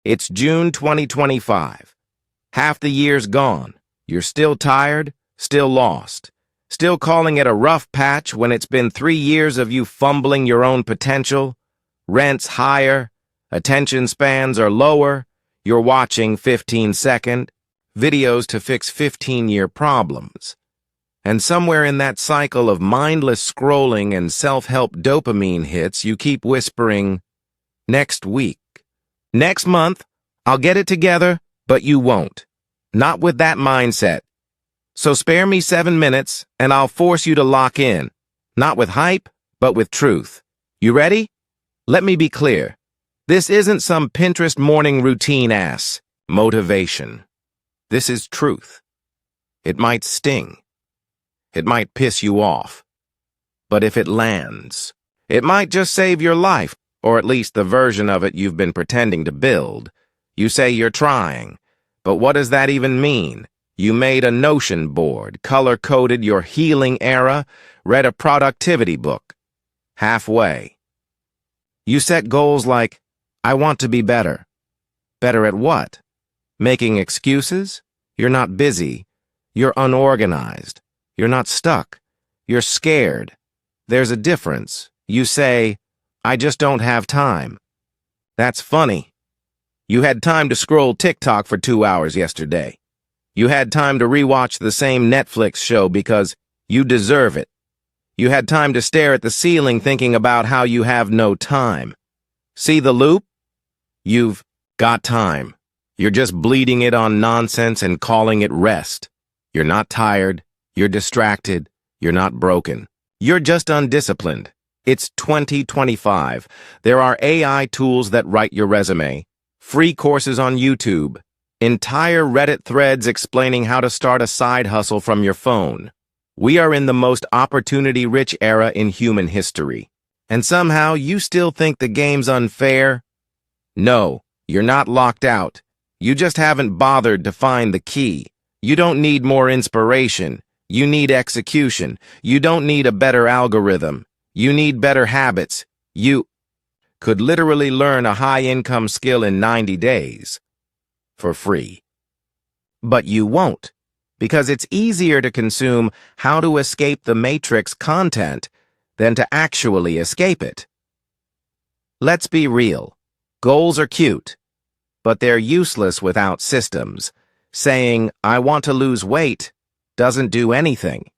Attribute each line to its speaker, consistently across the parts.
Speaker 1: It's June 2025. Half the year's gone. You're still tired, still lost, still calling it a rough patch when it's been 3 years of you fumbling your own potential. Rent's higher, attention spans are lower, you're watching 15-second videos to fix 15-year problems. And somewhere in that cycle of mindless scrolling and self-help dopamine hits, you keep whispering, next week. Next month, I'll get it together, but you won't. Not with that mindset. So spare me 7 minutes, and I'll force you to lock in. Not with hype, but with truth. You ready? Let me be clear. This isn't some Pinterest morning routine motivation. This is truth. It might sting. It might piss you off. But if it lands, it might just save your life, or at least the version of it you've been pretending to build. You say you're trying, but what does that even mean? You made a Notion board, color-coded your healing era, read a productivity book. Halfway. You set goals like, I want to be better. Better at what? Making excuses? You're not busy. You're unorganized. You're not stuck. You're scared. There's a difference. You say, I just don't have time. That's funny. You had time to scroll TikTok for 2 hours yesterday. You had time to rewatch the same Netflix show because you deserve it. You had time to stare at the ceiling thinking about how you have no time. See the loop? You've got time. You're just bleeding it on nonsense and calling it rest. You're not tired. You're distracted. You're not broken. You're just undisciplined. It's 2025. There are AI tools that write your resume, free courses on YouTube, entire Reddit threads explaining how to start a side hustle from your phone. We are in the most opportunity-rich era in human history. And somehow you still think the game's unfair? No, you're not locked out. You just haven't bothered to find the key. You don't need more inspiration. You need execution. You don't need a better algorithm. You need better habits. You could literally learn a high-income skill in 90 days for free. But you won't, because it's easier to consume how to escape the Matrix content than to actually escape it. Let's be real. Goals are cute, but they're useless without systems. Saying, I want to lose weight, doesn't do anything.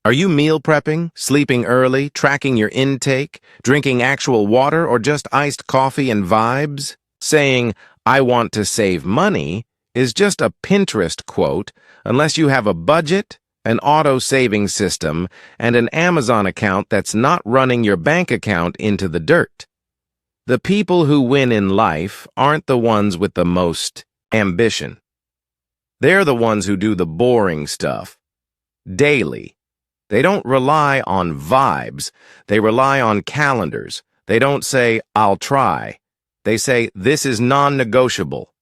Speaker 1: Are you meal prepping, sleeping early, tracking your intake, drinking actual water, or just iced coffee and vibes? Saying, I want to save money is just a Pinterest quote unless you have a budget, an auto-saving system, and an Amazon account that's not running your bank account into the dirt. The people who win in life aren't the ones with the most ambition. They're the ones who do the boring stuff daily. They don't rely on vibes. They rely on calendars. They don't say, I'll try. They say, this is non-negotiable.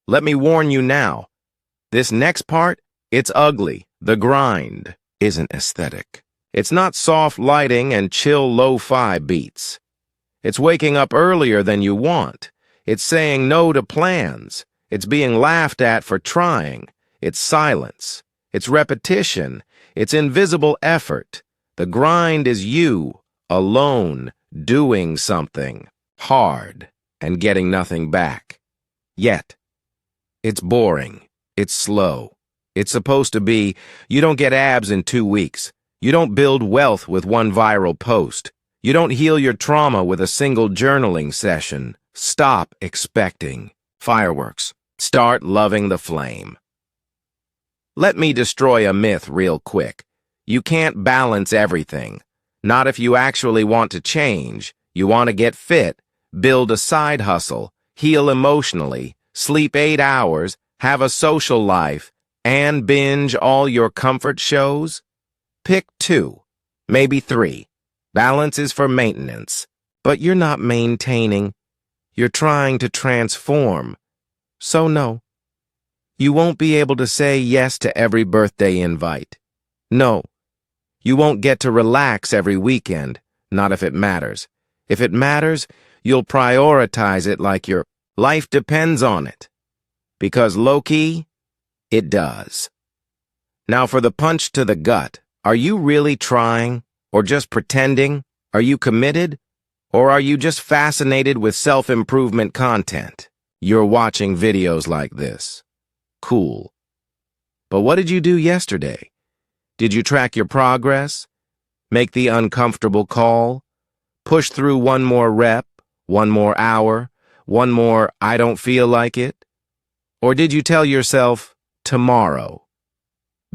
Speaker 1: Let me warn you now. This next part, it's ugly. The grind isn't aesthetic. It's not soft lighting and chill lo-fi beats. It's waking up earlier than you want. It's saying no to plans. It's being laughed at for trying. It's silence. It's repetition. It's invisible effort. The grind is you, alone, doing something hard and getting nothing back. Yet, it's boring. It's slow. It's supposed to be, you don't get abs in 2 weeks. You don't build wealth with one viral post. You don't heal your trauma with a single journaling session. Stop expecting fireworks. Start loving the flame. Let me destroy a myth real quick. You can't balance everything. Not if you actually want to change. You want to get fit, build a side hustle, heal emotionally, sleep 8 hours, have a social life, and binge all your comfort shows? Pick 2, maybe 3. Balance is for maintenance, but you're not maintaining. You're trying to transform. So no. You won't be able to say yes to every birthday invite. No. You won't get to relax every weekend, not if it matters. If it matters, you'll prioritize it like you're Life depends on it. Because low-key, it does. Now for the punch to the gut, are you really trying? Or just pretending? Are you committed? Or are you just fascinated with self-improvement content? You're watching videos like this. Cool. But what did you do yesterday? Did you track your progress? Make the uncomfortable call? Push through one more rep, one more hour, one more I don't feel like it? Or did you tell yourself, tomorrow?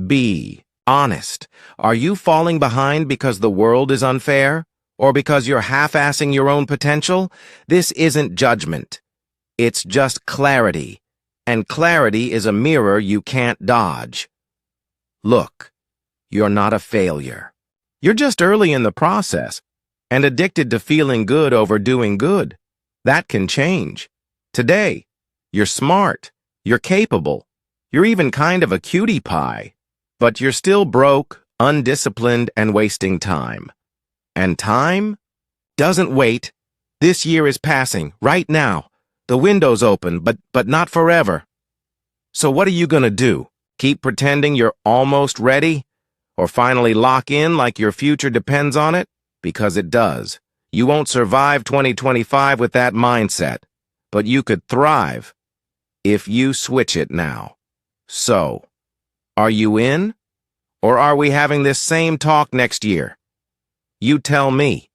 Speaker 1: Be honest. Are you falling behind because the world is unfair? Or because you're half-assing your own potential? This isn't judgment. It's just clarity. And clarity is a mirror you can't dodge. Look, you're not a failure. You're just early in the process and addicted to feeling good over doing good. That can change. Today, you're smart. You're capable. You're even kind of a cutie pie. But you're still broke, undisciplined, and wasting time. And time doesn't wait. This year is passing, right now. The window's open, but not forever. So what are you gonna do? Keep pretending you're almost ready? Or finally lock in like your future depends on it? Because it does. You won't survive 2025 with that mindset. But you could thrive if you switch it now. So, are you in? Or are we having this same talk next year? You tell me.